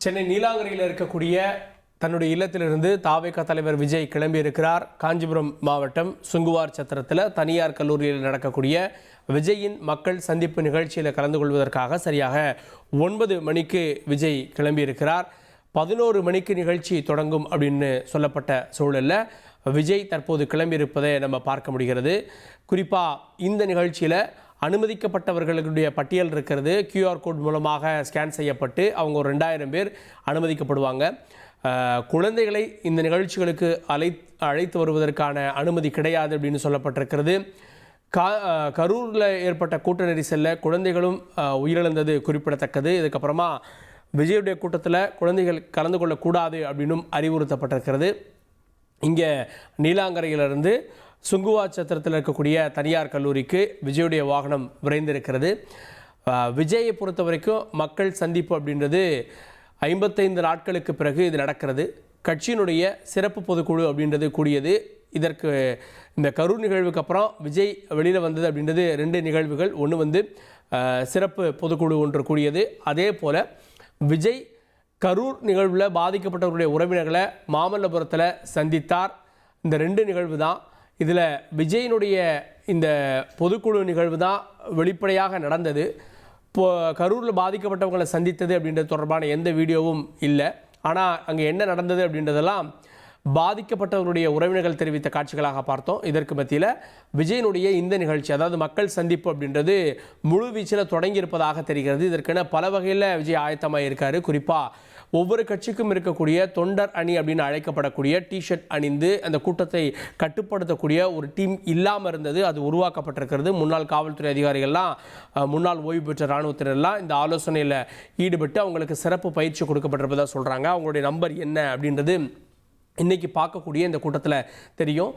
சென்னை நீலாங்கரையில் இருக்கக்கூடிய தன்னுடைய இல்லத்திலிருந்து தாவேகா தலைவர் விஜய் கிளம்பியிருக்கிறார். காஞ்சிபுரம் மாவட்டம் சுங்குவார் சத்திரத்தில் தனியார் கல்லூரியில் நடக்கக்கூடிய விஜயின் மக்கள் சந்திப்பு நிகழ்ச்சியில் கலந்து கொள்வதற்காக சரியாக 9 மணிக்கு விஜய் கிளம்பியிருக்கிறார். 11 மணிக்கு நிகழ்ச்சி தொடங்கும் அப்படின்னு சொல்லப்பட்ட சூழலில் விஜய் தற்போது கிளம்பியிருப்பதை நம்ம பார்க்க முடிகிறது. குறிப்பாக இந்த நிகழ்ச்சியில் அனுமதிக்கப்பட்டவர்களுடைய பட்டியல் இருக்கிறது. QR கோட் மூலமாக ஸ்கேன் செய்யப்பட்டு அவங்க ஒரு 2000 பேர் அனுமதிக்கப்படுவாங்க. குழந்தைகளை இந்த நிகழ்ச்சிகளுக்கு அழைத்து வருவதற்கான அனுமதி கிடையாது அப்படின்னு சொல்லப்பட்டிருக்கிறது. கரூரில் ஏற்பட்ட கூட்ட நெரிசலில் குழந்தைகளும் உயிரிழந்தது குறிப்பிடத்தக்கது. இதுக்கப்புறமா விஜயுடைய கூட்டத்தில் குழந்தைகள் கலந்து கொள்ளக்கூடாது அப்படின்னும் அறிவுறுத்தப்பட்டிருக்கிறது. இங்கே நீலாங்கரையிலிருந்து சுங்குவா சத்திரத்தில் இருக்கக்கூடிய தனியார் கல்லூரிக்கு விஜயுடைய வாகனம் விரைந்திருக்கிறது. விஜயை பொறுத்த வரைக்கும் மக்கள் சந்திப்பு அப்படின்றது 55 நாட்களுக்கு பிறகு இது நடக்கிறது. கட்சியினுடைய சிறப்பு பொதுக்குழு அப்படின்றது கூடியது. இதற்கு இந்த கரூர் நிகழ்வுக்கு அப்புறம் விஜய் வெளியில் வந்தது அப்படின்றது 2 நிகழ்வுகள். ஒன்று சிறப்பு பொதுக்குழு ஒன்று கூடியது. அதே போல் விஜய் கரூர் நிகழ்வில் பாதிக்கப்பட்டவர்களுடைய உறவினர்களை மாமல்லபுரத்தில் சந்தித்தார். இந்த 2 நிகழ்வு தான். இதில் விஜயினுடைய இந்த பொதுக்குழு நிகழ்வு தான் வெளிப்படையாக நடந்தது. இப்போது கரூரில் பாதிக்கப்பட்டவங்களை சந்தித்தது அப்படின்றது தொடர்பான எந்த வீடியோவும் இல்லை. ஆனால் அங்கே என்ன நடந்தது அப்படின்றதெல்லாம் பாதிக்கப்பட்டவர்களுடைய உறவினர்கள் தெரிவித்த காட்சிகளாக பார்த்தோம். இதற்கு மத்தியில் விஜயனுடைய இந்த நிகழ்ச்சி, அதாவது மக்கள் சந்திப்பு அப்படின்றது முழு வீச்சில் தொடங்கியிருப்பதாக தெரிகிறது. இதற்கென பல வகையில் விஜய் ஆயத்தமாக இருக்கார். குறிப்பாக ஒவ்வொரு கட்சிக்கும் இருக்கக்கூடிய தொண்டர் அணி அப்படின்னு அழைக்கப்படக்கூடிய டிஷர்ட் அணிந்து அந்த கூட்டத்தை கட்டுப்படுத்தக்கூடிய ஒரு டீம் இல்லாமல் இருந்தது. அது உருவாக்கப்பட்டிருக்கிறது. முன்னாள் காவல்துறை அதிகாரிகள்லாம், முன்னாள் ஓய்வு பெற்ற இராணுவத்தினர்லாம் இந்த ஆலோசனையில் ஈடுபட்டு அவங்களுக்கு சிறப்பு பயிற்சி கொடுக்கப்பட்டிருப்பதாக சொல்கிறாங்க. அவங்களுடைய நம்பர் என்ன அப்படின்றது இன்றைக்கி பார்க்கக்கூடிய இந்த கூட்டத்தில் தெரியும்.